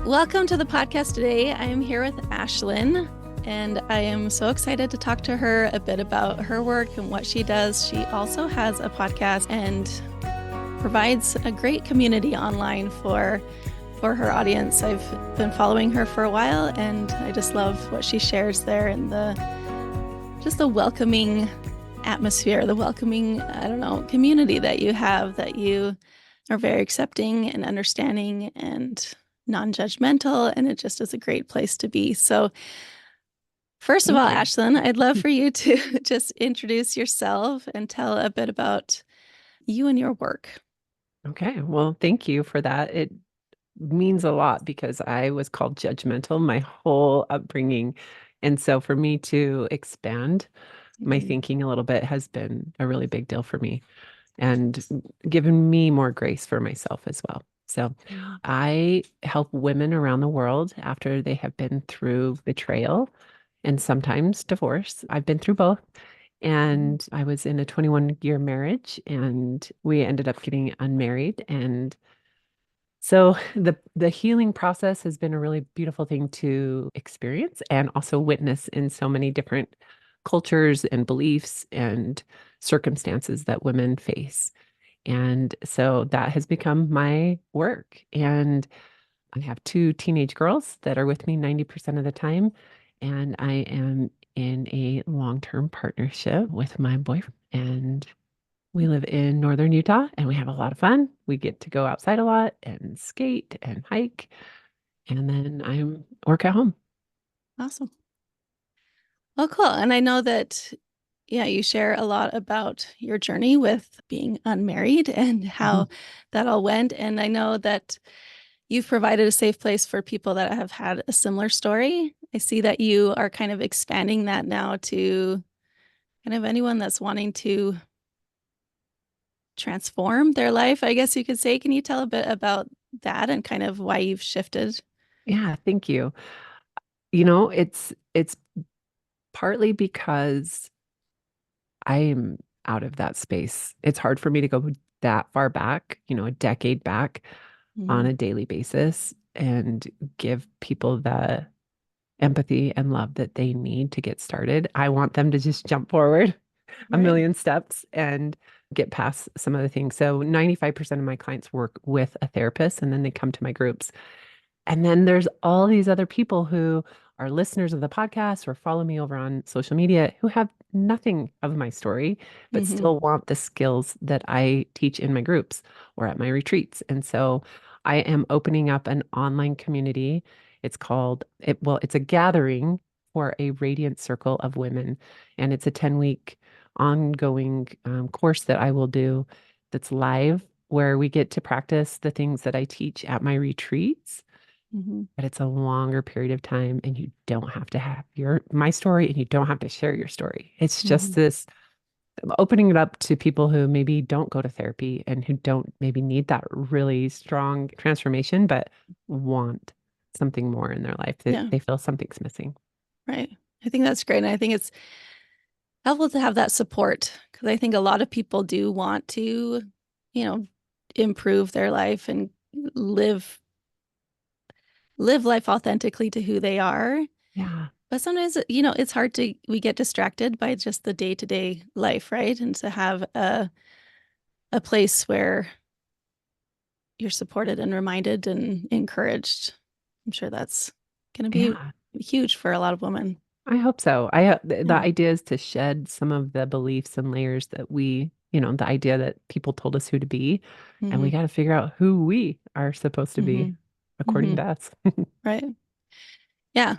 Welcome to the podcast today. I am here with Ashlynn, and I am so excited to talk to her a bit about her work and what she does. She also has a podcast and provides a great community online for her audience. I've been following her for a while, and I just love what she shares there and the welcoming atmosphere, the welcoming, community that you have, that you are very accepting and understanding and non-judgmental, and it just is a great place to be. So first of all, Ashlynn, I'd love for you to just introduce yourself and tell a bit about you and your work. Okay, well, thank you for that. It means a lot because I was called judgmental my whole upbringing. And so for me to expand my thinking a little bit has been a really big deal for me and given me more grace for myself as well. So I help women around the world after they have been through betrayal and sometimes divorce. I've been through both. And I was in a 21-year marriage and we ended up getting unmarried. And so the healing process has been a really beautiful thing to experience and also witness in so many different cultures and beliefs and circumstances that women face. And so that has become my work. And I have two teenage girls that are with me 90% of the time. And I am in a long-term partnership with my boyfriend. And we live in northern Utah and we have a lot of fun. We get to go outside a lot and skate and hike. And then I work at home. Awesome. Well, cool. And I know that, you share a lot about your journey with being unmarried and how that all went. And I know that you've provided a safe place for people that have had a similar story. I see that you are kind of expanding that now to kind of anyone that's wanting to transform their life, I guess you could say. Can you tell a bit about that and kind of why you've shifted? Yeah, thank you. It's partly because I am out of that space. It's hard for me to go that far back, a decade back on a daily basis and give people the empathy and love that they need to get started. I want them to just jump forward a million steps and get past some of the things. So 95% of my clients work with a therapist and then they come to my groups. And then there's all these other people who are listeners of the podcast or follow me over on social media who have nothing of my story, but still want the skills that I teach in my groups or at my retreats. And so I am opening up an online community. It's a gathering for a radiant circle of women. And it's a 10-week ongoing course that I will do that's live where we get to practice the things that I teach at my retreats. But it's a longer period of time and you don't have to have my story and you don't have to share your story. It's just this opening it up to people who maybe don't go to therapy and who don't maybe need that really strong transformation, but want something more in their life. They feel something's missing. Right. I think that's great. And I think it's helpful to have that support because I think a lot of people do want to, improve their life and live life authentically to who they are. Yeah. But sometimes, it's hard we get distracted by just the day-to-day life, right? And to have a place where you're supported and reminded and encouraged. I'm sure that's going to be huge for a lot of women. I hope so. The idea is to shed some of the beliefs and layers that the idea that people told us who to be, and we got to figure out who we are supposed to be according to us. Right. Yeah.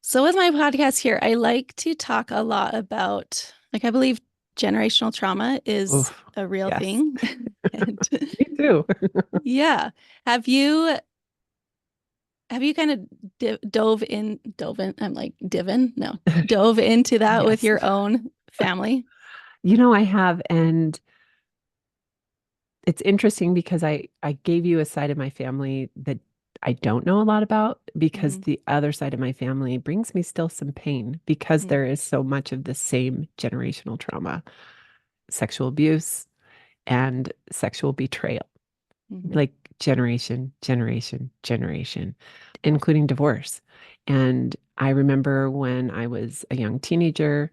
So with my podcast here, I like to talk a lot about, I believe generational trauma is a real thing. Me too. Yeah. Have you kind of dove into that with your own family? I have, and it's interesting because I gave you a side of my family that I don't know a lot about because the other side of my family brings me still some pain because there is so much of the same generational trauma, sexual abuse and sexual betrayal. Like generation, generation, generation, including divorce. And I remember when I was a young teenager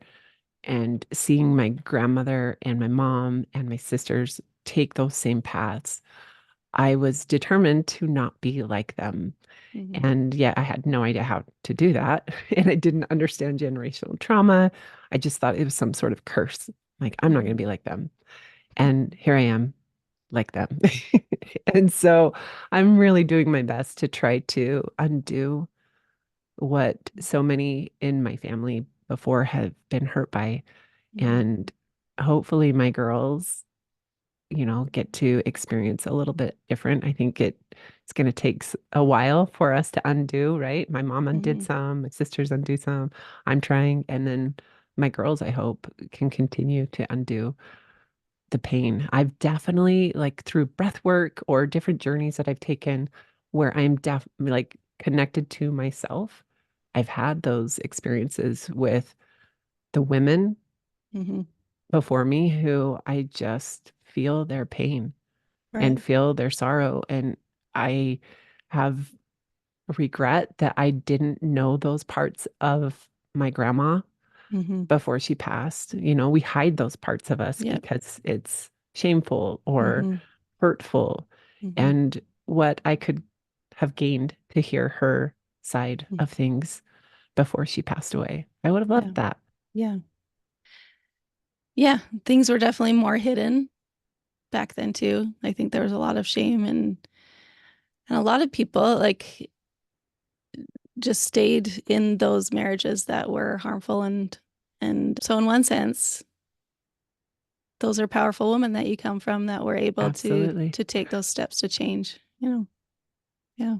and seeing my grandmother and my mom and my sisters take those same paths, I was determined to not be like them. Mm-hmm. And yet I had no idea how to do that. And I didn't understand generational trauma. I just thought it was some sort of curse. Like, I'm not going to be like them. And here I am, like them. And so I'm really doing my best to try to undo what so many in my family before have been hurt by. Mm-hmm. And hopefully my girls, get to experience a little bit different. I think it's going to take a while for us to undo, right? My mom undid Mm-hmm. some, my sisters undo some. I'm trying. And then my girls, I hope, can continue to undo the pain. I've definitely, like, through breath work or different journeys that I've taken where I'm like connected to myself. I've had those experiences with the women Mm-hmm. before me who I just feel their pain and Right. feel their sorrow. And I have regret that I didn't know those parts of my grandma Mm-hmm. before she passed. We hide those parts of us Yep. because it's shameful or Mm-hmm. hurtful. Mm-hmm. And what I could have gained to hear her side of things before she passed away, I would have Yeah. loved that. Yeah. Yeah. Things were definitely more hidden back then too. I think there was a lot of shame and a lot of people like just stayed in those marriages that were harmful and so in one sense those are powerful women that you come from that were able to Absolutely. to take those steps to change, Yeah.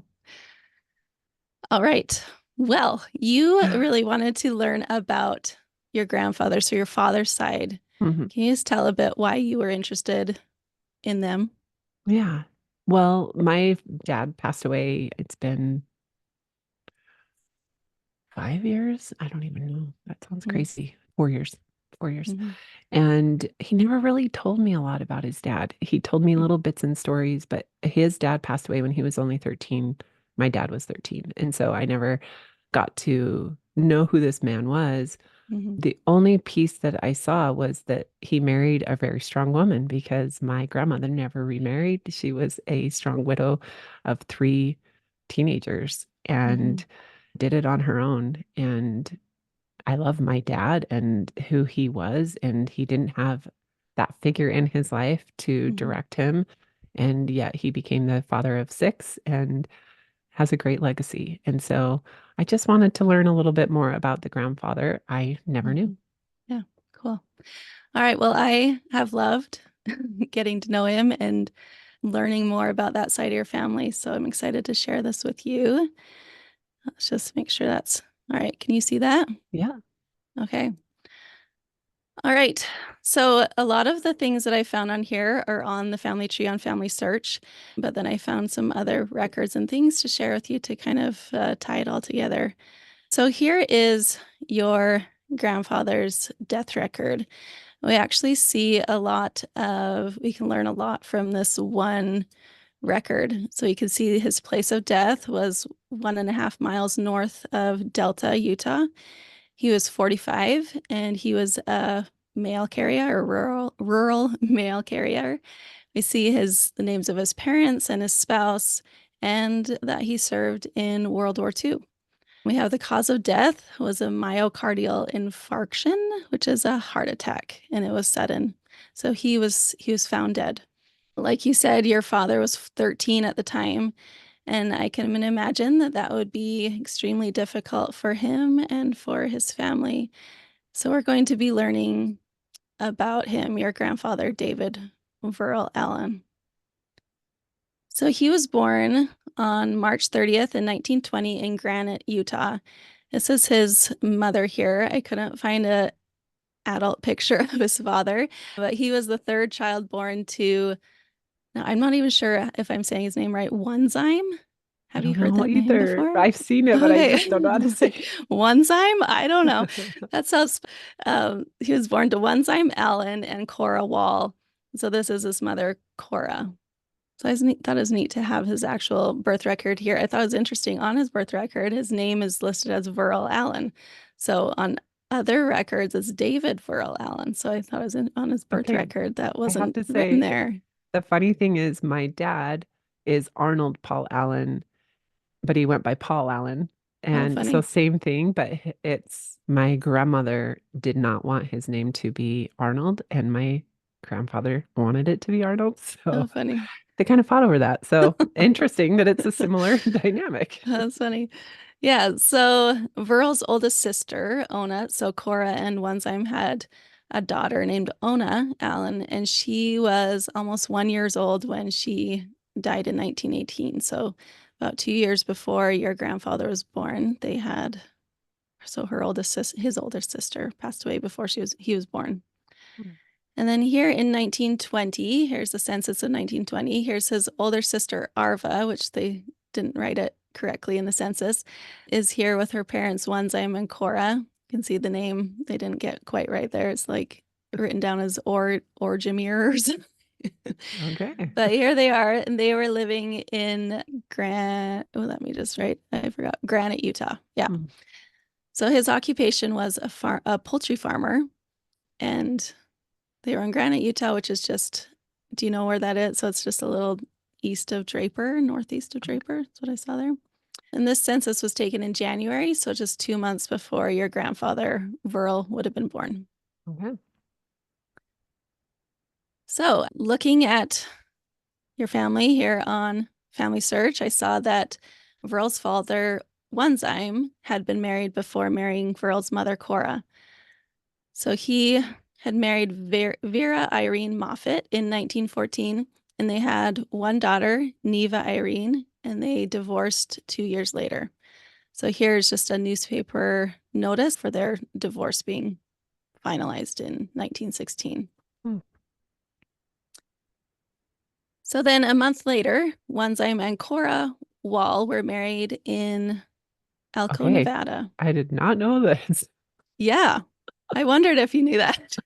All right. Well, you really wanted to learn about your grandfather, so your father's side. Mhm. Can you just tell a bit why you were interested in them? Yeah. Well, my dad passed away. It's been 5 years. I don't even know. That sounds Mm-hmm. crazy. 4 years. 4 years. Mm-hmm. And he never really told me a lot about his dad. He told me little bits and stories, but his dad passed away when he was only 13. My dad was 13. And so I never got to know who this man was. Mm-hmm. The only piece that I saw was that he married a very strong woman because my grandmother never remarried. She was a strong widow of three teenagers Mm-hmm. and did it on her own. And I love my dad and who he was, and he didn't have that figure in his life to Mm-hmm. direct him. And yet he became the father of six and has a great legacy. And so I just wanted to learn a little bit more about the grandfather I never knew. Mm-hmm. Yeah, cool. All right. Well, I have loved getting to know him and learning more about that side of your family. So I'm excited to share this with you. Let's just make sure that's all right. Can you see that? Yeah. Okay. All right. So a lot of the things that I found on here are on the family tree on Family Search, but then I found some other records and things to share with you to kind of tie it all together. So here is your grandfather's death record. We actually see we can learn a lot from this one record. So you can see his place of death was 1.5 miles north of Delta, Utah. He was 45 and he was a mail carrier or rural mail carrier. We see the names of his parents and his spouse and that he served in World War II. We have the cause of death was a myocardial infarction, which is a heart attack, and it was sudden. So he was found dead. Like you said, your father was 13 at the time, and I can imagine that that would be extremely difficult for him and for his family. So we're going to be learning about him, your grandfather, David Verl Allen. So he was born on March 30th in 1920 in Granite, Utah. This is his mother here. I couldn't find a adult picture of his father, but he was the third child born to, now I'm not even sure if I'm saying his name right, Onezyme. I Have you don't heard know that name either. before? I've seen it, but I Okay. just don't know how to say Onezyme? I don't know. it. That sounds, he was born to Onezyme Allen and Cora Wall. So this is his mother, Cora. So thought it was neat to have his actual birth record here. I thought it was interesting. On his birth record, his name is listed as Verl Allen. So on other records, it's David Verl Allen. So I thought it was on his birth Okay, record that I have wasn't to written say, there. the funny thing is my dad is Arnold Paul Allen, but he went by Paul Allen. Oh, And so funny. same thing, but it's my grandmother did not want his name to be Arnold, and my grandfather wanted it to be Arnold. Oh, So funny. they kind of fought over that. So interesting that it's a similar dynamic. That's funny. Yeah, so Verl's oldest sister, Ona, so Cora and Onezyme had a daughter named Ona Allen, and she was almost 1 year old when she died in 1918. So about 2 years before your grandfather was born, they had so his older sister passed away before he was born. And then here in 1920, here's the census of 1920. Here's his older sister, Arva, which they didn't write it correctly in the census, is here with her parents, Onezyme and Cora. You can see the name they didn't get quite right there. It's like written down as Orjamir or something. Okay. But here they are, and they were living in let me just write, I forgot, Granite, Utah. Yeah. Hmm. So his occupation was a poultry farmer, and they were in Granite, Utah, which is just, do you know where that is? So it's just a little east of Draper, northeast of Draper. That's what I saw there. And this census was taken in January, so just 2 months before your grandfather, Verl, would have been born. Okay. So looking at your family here on Family Search, I saw that Verl's father, Onezyme, had been married before marrying Verl's mother, Cora. So he had married Vera Irene Moffat in 1914, and they had one daughter, Neva Irene, and they divorced 2 years later. So here's just a newspaper notice for their divorce being finalized in 1916. Hmm. So then a month later, Onezyme and Cora Wall were married in Elko, Okay. Nevada. I did not know this. Yeah, I wondered if you knew that.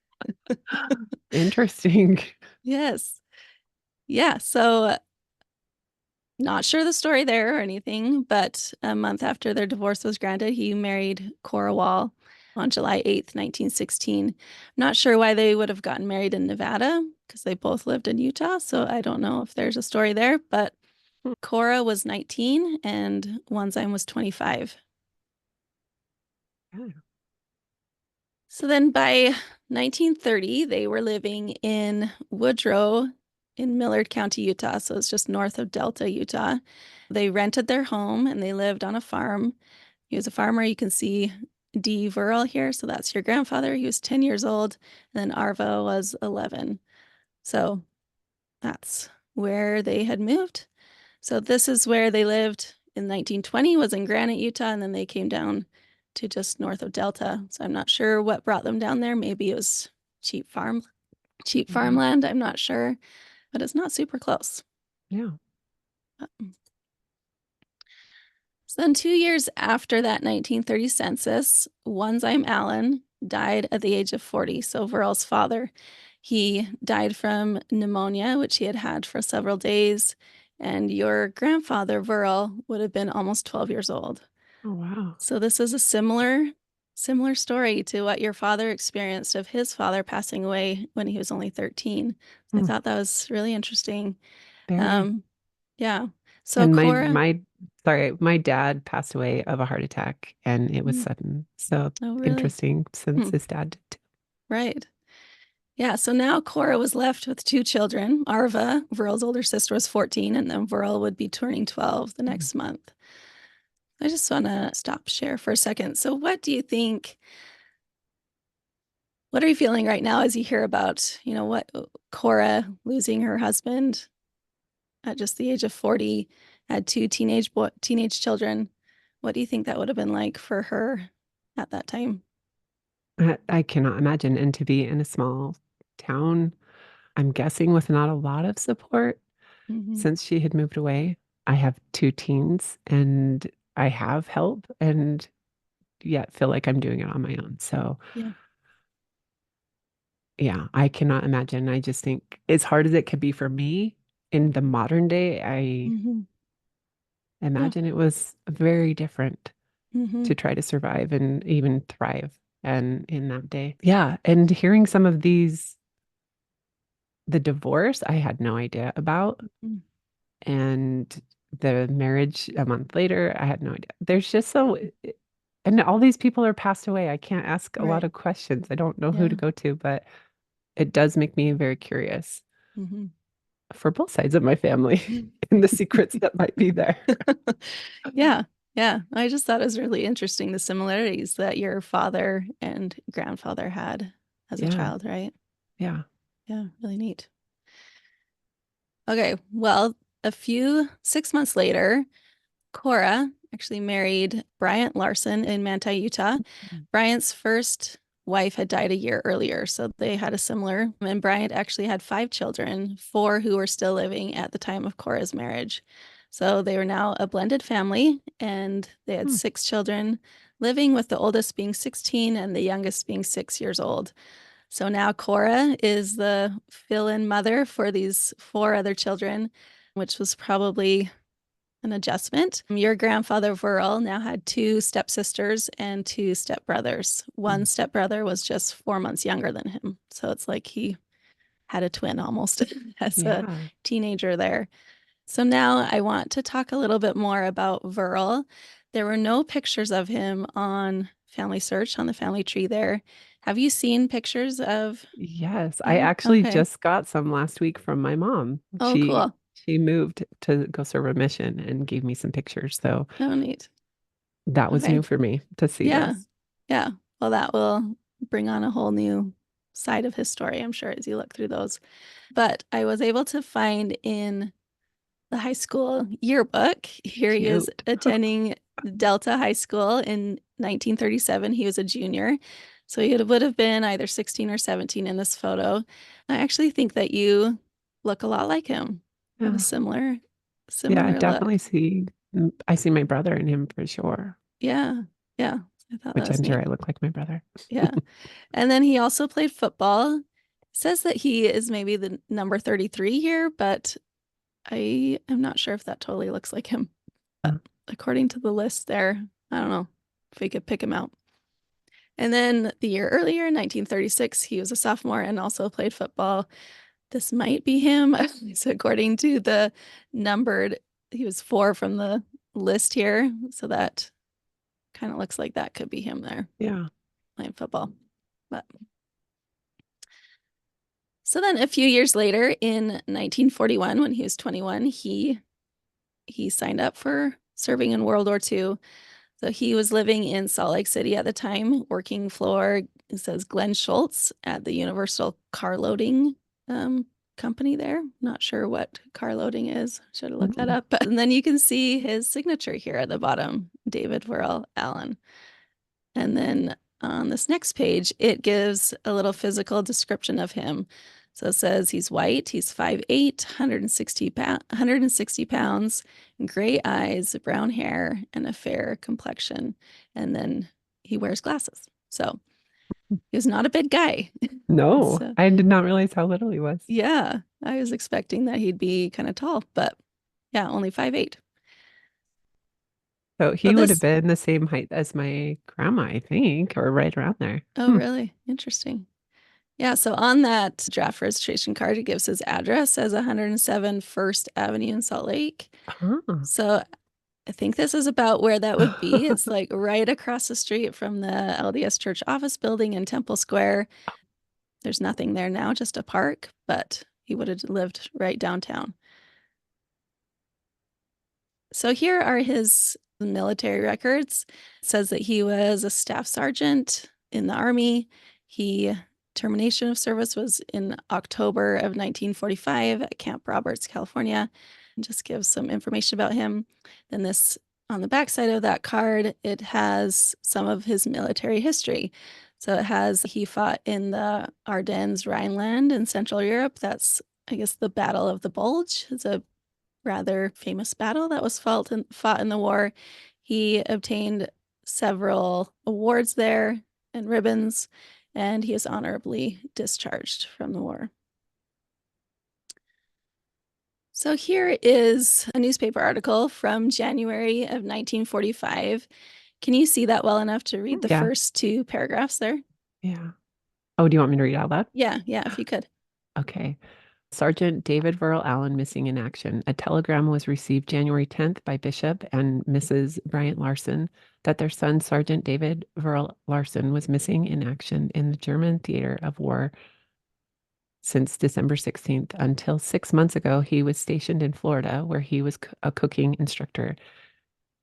Interesting. Yes. Yeah. So not sure the story there or anything, but a month after their divorce was granted, he married Cora Wall on July 8th, 1916. Not sure why they would have gotten married in Nevada because they both lived in Utah. So I don't know if there's a story there, but Hmm. Cora was 19 and Onezyme was 25. Yeah. So then by 1930, they were living in Woodrow in Millard County, Utah. So it's just north of Delta, Utah. They rented their home and they lived on a farm. He was a farmer. You can see D. Verl here. So that's your grandfather. He was 10 years old. And then Arva was 11. So that's where they had moved. So this is where they lived in 1920, was in Granite, Utah, and then they came down to just north of Delta. So I'm not sure what brought them down there. Maybe it was cheap Mhm. farmland. I'm not sure, but it's not super close. Yeah. So then 2 years after that 1930 census, Onezyme Allen died at the age of 40. So Verl's father, he died from pneumonia, which he had had for several days. And your grandfather, Verl, would have been almost 12 years old. Oh, wow. So this is a similar story to what your father experienced of his father passing away when he was only 13. So I Hmm. thought that was really interesting. Very. Um, yeah. So And Cora, sorry, my dad passed away of a heart attack and it was mm, sudden. So oh really? interesting since Hmm, his dad did too. right. Yeah, so now Cora was left with two children. Arva, Verl's older sister, was 14, and then Verl would be turning 12 the Mhm. next month. I just want to stop share for a second. So what do you think? What are you feeling right now as you hear about, what Cora losing her husband at just the age of 40, had two teenage children? What do you think that would have been like for her at that time? I cannot imagine. And to be in a small town, I'm guessing with not a lot of support Hmm. since she had moved away. I have two teens and I have help and yet feel like I'm doing it on my own. So Yeah. yeah, I cannot imagine. I just think as hard as it could be for me, in the modern day, I Hmm. Yeah. imagine it was very different Hmm. to try to survive and even thrive and in that day. Yeah. And hearing some of these, the divorce, I had no idea about. And the marriage a month later, I had no idea. There's just so, and all these people are passed away. I can't ask a lot Right. of questions. I don't know who to Yeah. go to, but it does make me very curious Hmm. for both sides of my family and the secrets that might be there. Yeah. Yeah. I just thought it was really interesting the similarities that your father and grandfather had as a Yeah. child, right? Yeah. Yeah. Really neat. Okay. Well, 6 months later, Cora actually married Bryant Larson in Manti, Utah. Bryant's first wife had died a year earlier, so they had a similar. And Bryant actually had 5 children, 4 who were still living at the time of Cora's marriage. So they were now a blended family, and they had Hmm. 6 children, living with the oldest being 16 and the youngest being 6 years old. So now Cora is the fill-in mother for these 4 other children, which was probably an adjustment. Your grandfather Verl now had 2 stepsisters and 2 stepbrothers. One stepbrother was just 4 months younger than him. So it's like he had a twin almost as a Yeah. teenager there. So now I want to talk a little bit more about Verl. There were no pictures of him on Family Search on the family tree there. Have you seen pictures of Yes, I him? actually Okay. just got some last week from my mom. Oh, cool. She moved to go serve a mission and gave me some pictures. So Oh, neat. that was Okay. new for me to see Yeah. those. Yeah. Well, that will bring on a whole new side of his story, I'm sure, as you look through those. But I was able to find in the high school yearbook, here he is Cute. attending Delta High School in 1937. He was a junior. So he would have been either 16 or 17 in this photo. I actually think that you look a lot like him. Have a Yeah. similar, Yeah, I similar definitely look. see I see my brother in him for sure, Yeah. Yeah. I thought that which was I'm sure I neat. look like my brother. Yeah. And then he also played football. It says that he is maybe the number 33 here, but I am not sure if that totally looks like him. But Uh, according to the list there, I don't know if we could pick him out. And then the year earlier, 1936, he was a sophomore and also played football. This might be him. So according to the numbered, he was 4 from the list here. So that kind of looks like that could be him there Yeah. playing football. But so then a few years later in 1941, when he was 21, he signed up for serving in World War II. So he was living in Salt Lake City at the time, working for, it says Glenn Schultz at the Universal Car Loading company there. Not sure what car loading is. Should have looked that Mm. up. And then you can see his signature here at the bottom, David Verl Allen. And then on this next page, it gives a little physical description of him. So it says he's white, he's 5'8", 160 pounds, gray eyes, brown hair, and a fair complexion. And then he wears glasses. So he's not a big guy. No, So I did not realize how little he was. yeah, I was expecting that he'd be kind of tall, but yeah, only 5'8". So So he would have this, been the same height as my grandma, I think, or right around there. oh, Hmm. really? Interesting. Yeah, so on that draft registration card, it gives his address as 107 First Avenue in Salt Lake. Huh. So I think this is about where that would be. It's like right across the street from the LDS Church office building in Temple Square. There's nothing there now, just a park, but he would have lived right downtown. So here are his military records. It says that he was a staff sergeant in the Army. He termination of service was in October of 1945 at Camp Roberts, California. And just gives some information about him. Then this on the backside of that card, it has some of his military history. So it has he fought in the Ardennes, Rhineland in Central Europe. That's I guess the Battle of the Bulge. It's a rather famous battle that was fought in the war. He obtained several awards there and ribbons, and he is honorably discharged from the war. So here is a newspaper article from January of 1945. Can you see that well enough to read the Yeah. first two paragraphs there? Yeah. Oh, do you want me to read out loud? Yeah, if you could. Okay. Sergeant David Verl Allen missing in action. A telegram was received January 10th by Bishop and Mrs. Bryant Larson that their son, Sergeant David Verl Larson, was missing in action in the German theater of war since December 16th. Until 6 months ago, he was stationed in Florida, where he was a cooking instructor.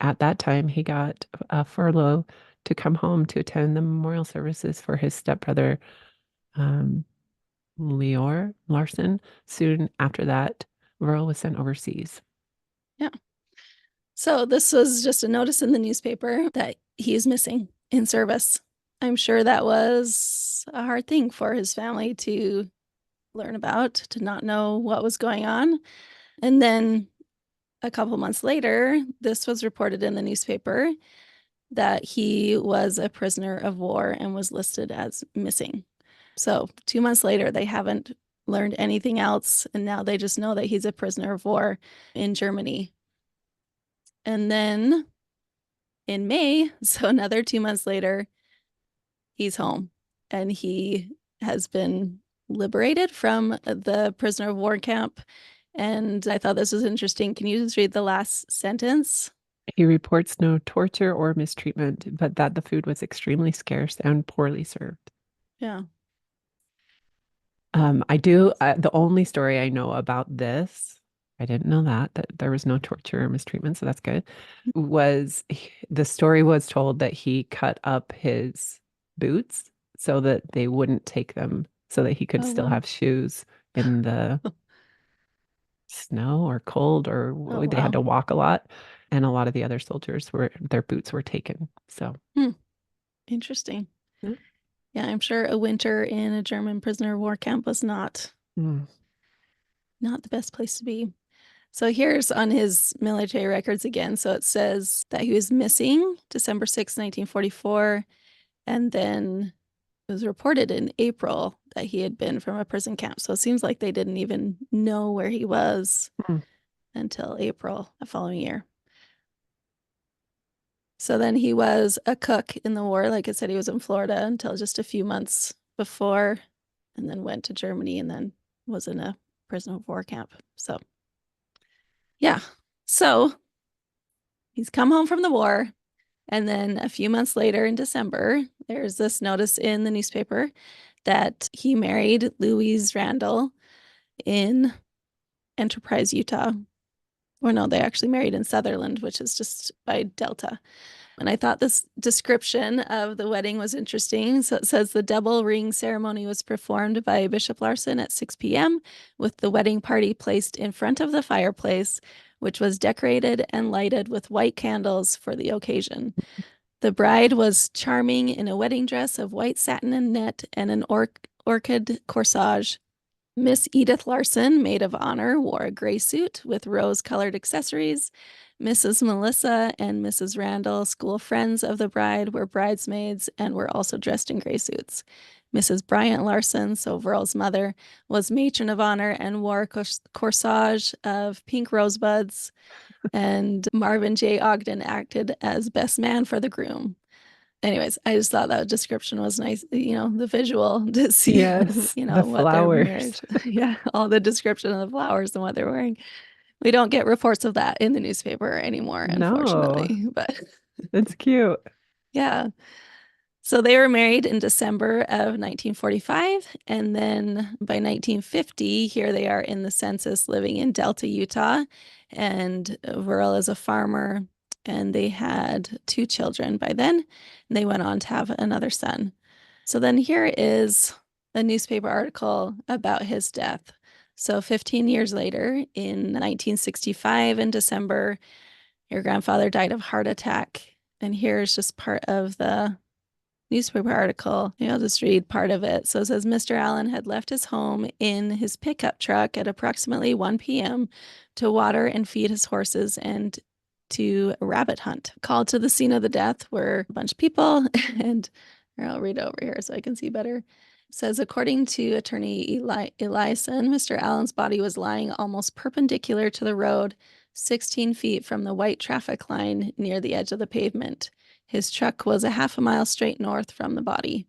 At that time, he got a furlough to come home to attend the memorial services for his stepbrother, um, Leor Larson. Soon after that, Verl was sent overseas. Yeah. So this was just a notice in the newspaper that he is missing in service. I'm sure that was a hard thing for his family to learn about, to not know what was going on. And then a couple months later, this was reported in the newspaper that he was a prisoner of war and was listed as missing. So 2 months later, they haven't learned anything else. And now they just know that he's a prisoner of war in Germany. And then in May, so another 2 months later, he's home and he has been liberated from the prisoner of war camp. And I thought this was interesting. Can you just read the last sentence? He reports no torture or mistreatment, but that the food was extremely scarce and poorly served. Yeah. The only story I know about this, I didn't know that there was no torture or mistreatment, so that's good, the story was told that he cut up his boots so that they wouldn't take them, so that he could Oh, still wow. have shoes in the snow or cold, or Oh, they had wow. to walk a lot. And a lot of the other soldiers their boots were taken. So, Hmm. Interesting. yeah. Yeah, I'm sure a winter in a German prisoner of war camp was Mm. not the best place to be. So here's on his military records again. So it says that he was missing December 6, 1944, and then it was reported in April that he had been from a prison camp. So it seems like they didn't even know where he was Mm. until April the following year. So then he was a cook in the war. Like I said, he was in Florida until just a few months before, and then went to Germany and then was in a prisoner of war camp. So, yeah. So he's come home from the war. And then a few months later in December, there's this notice in the newspaper that he married Louise Randall in Enterprise, Utah. Or no, they actually married in Sutherland, which is just by Delta. And I thought this description of the wedding was interesting. So it says the double ring ceremony was performed by Bishop Larson at 6 p.m., with the wedding party placed in front of the fireplace, which was decorated and lighted with white candles for the occasion. The bride was charming in a wedding dress of white satin and net and an orchid corsage. Miss Edith Larson, maid of honor, wore a gray suit with rose-colored accessories. Mrs. Melissa and Mrs. Randall, school friends of the bride, were bridesmaids and were also dressed in gray suits. Mrs. Bryant Larson, so Verl's mother, was matron of honor and wore a corsage of pink rosebuds. And Marvin J. Ogden acted as best man for the groom. Anyways, I just thought that description was nice, the visual to see, Yes, the what their flowers. marriage, yeah, all the description of the flowers and what they're wearing. We don't get reports of that in the newspaper anymore, No, unfortunately, but it's cute. yeah. So they were married in December of 1945. And then by 1950, here they are in the census living in Delta, Utah. And Verl is a farmer, and they had two children by then. And they went on to have another son. So then here is a newspaper article about his death. So 15 years later, in 1965, in December, your grandfather died of heart attack. And here's just part of the newspaper article. I'll just read part of it. So it says Mr. Allen had left his home in his pickup truck at approximately 1 p.m. to water and feed his horses and to rabbit hunt. Called to the scene of the death were a bunch of people, and I'll read it over here so I can see better. says, according to attorney Eliason, Mr. Allen's body was lying almost perpendicular to the road, 16 feet from the white traffic line near the edge of the pavement. His truck was a half a mile straight north from the body.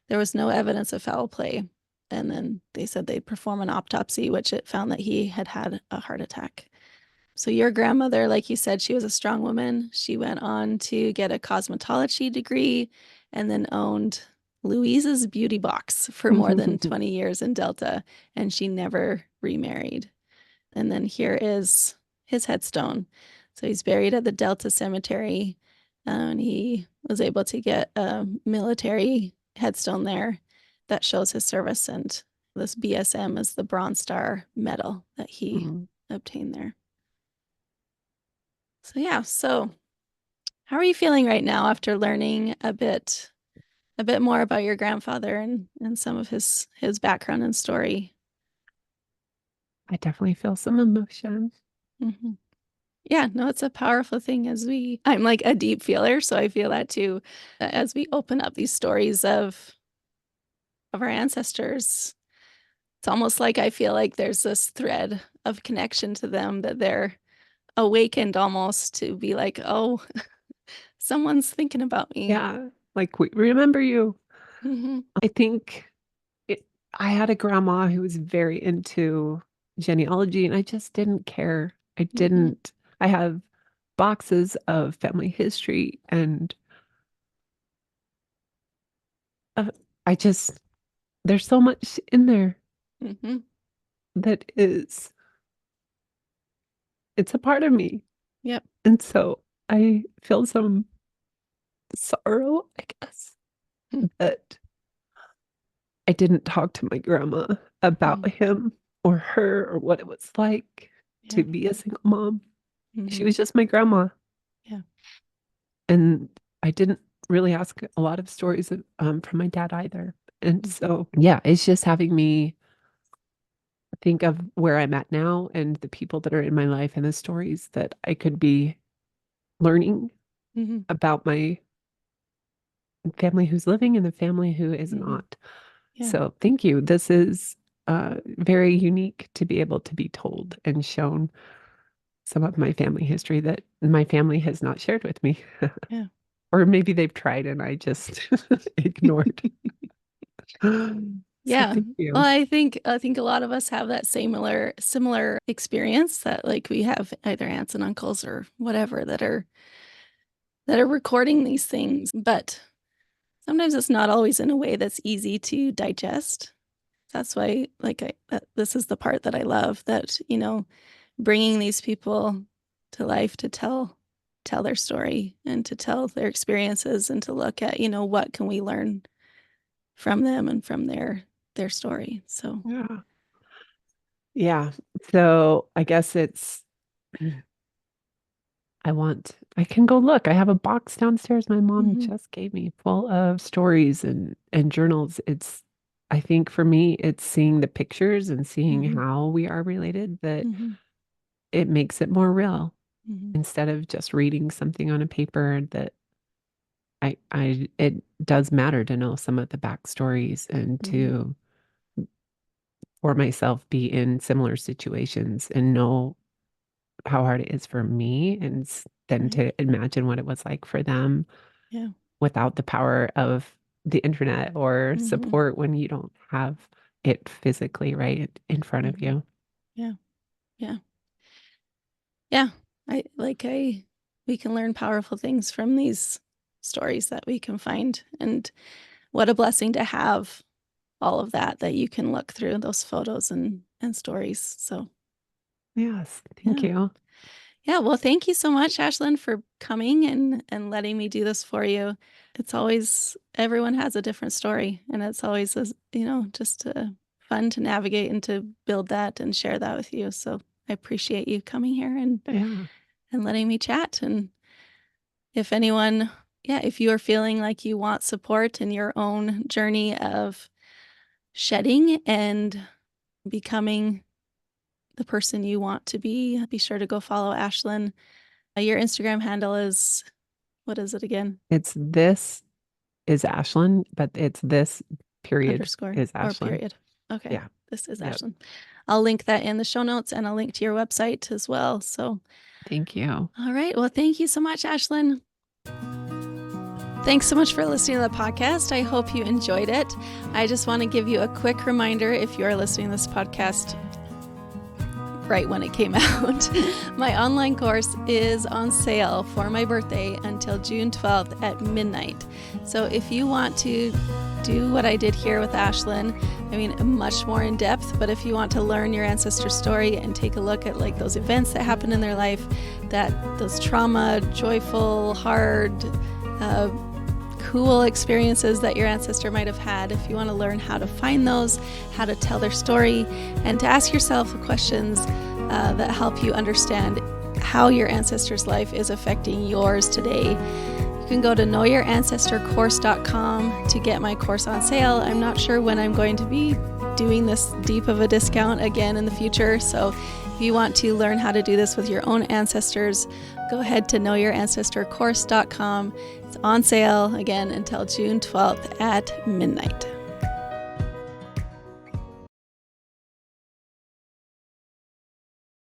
There was no evidence of foul play. And then they said they'd perform an autopsy, which it found that he had had a heart attack. So your grandmother, like you said, she was a strong woman. She went on to get a cosmetology degree and then owned Louise's Beauty Box for more than 20 years in Delta, and she never remarried. And then here is his headstone. So he's buried at the Delta Cemetery, and he was able to get a military headstone there that shows his service, and this BSM is the Bronze Star medal that he obtained there. So yeah, so how are you feeling right now after learning a bit more about your grandfather and some of his background and story? I definitely feel some emotion. Mm-hmm. Yeah, no, it's a powerful thing I'm like a deep feeler, so I feel that too. As we open up these stories of our ancestors, it's almost like I feel like there's this thread of connection to them that they're awakened almost to be like, oh, someone's thinking about me. Yeah, like we remember you. Mm-hmm. I think I had a grandma who was very into genealogy, and I just didn't care. I Mm-hmm. didn't. I have boxes of family history, and uh, I just, there's so much in there Mm-hmm. that is, it's a part of me. Yep. And so I feel some sorrow, I guess, that I didn't talk to my grandma about Mm-hmm. him or her or what it was like Yeah. to be a single mom. She Mm-hmm. was just my grandma. Yeah. And I didn't really ask a lot of stories from my dad either. And Mm-hmm. so, yeah, it's just having me think of where I'm at now and the people that are in my life and the stories that I could be learning Mm-hmm. about my family who's living and the family who is Mm-hmm. not. Yeah. So thank you. This is very unique to be able to be told and shown some of my family history that my family has not shared with me. Yeah. Or maybe they've tried and I just ignored. So Yeah. thank Well, you. I think a lot of us have that similar experience that like we have either aunts and uncles or whatever that are recording these things, but sometimes it's not always in a way that's easy to digest. That's why like this is the part that I love, that bringing these people to life to tell their story and to tell their experiences and to look at what can we learn from them and from their story. So Yeah. Yeah. So I guess it's, I can go look. I have a box downstairs my mom mhm, just gave me full of stories and journals. I think for me, it's seeing the pictures and seeing mhm, how we are related that mhm, it makes it more real mhm, instead of just reading something on a paper that it does matter to know some of the backstories and mhm, to, for myself, be in similar situations and know how hard it is for me and then right, to imagine what it was like for them yeah, without the power of the internet or mhm, support when you don't have it physically right in front of mhm, you. yeah, yeah, yeah. I we can learn powerful things from these stories that we can find, and what a blessing to have all of that you can look through those photos and stories. So Yes, thank yeah. you. Yeah, well, thank you so much, Ashlyn, for coming and letting me do this for you. It's always everyone has a different story, and it's always just fun to navigate and to build that and share that with you. So I appreciate you coming here Yeah. and letting me chat. And if anyone, yeah, if you are feeling like you want support in your own journey of shedding and becoming the person you want to be sure to go follow Ashlyn. Your Instagram handle is, what is it again? This is Ashlyn, but it's this period underscore is or Ashlynn. period. Okay. Yeah. This is Yep. Ashlynn. I'll link that in the show notes, and I'll link to your website as well. So, Thank you. all right. Well, thank you so much, Ashlynn. Thanks so much for listening to the podcast. I hope you enjoyed it. I just want to give you a quick reminder, if you are listening to this podcast right when it came out, my online course is on sale for my birthday until June 12th at midnight. So if you want to do what I did here with Ashlynn, I mean, much more in depth, but if you want to learn your ancestor story and take a look at like those events that happened in their life, those trauma, joyful, hard, cool experiences that your ancestor might have had, if you want to learn how to find those, how to tell their story, and to ask yourself questions that help you understand how your ancestor's life is affecting yours today, you can go to knowyourancestorcourse.com to get my course on sale. I'm not sure when I'm going to be doing this deep of a discount again in the future, so if you want to learn how to do this with your own ancestors, go ahead to knowyourancestorcourse.com. It's on sale again until June 12th at midnight.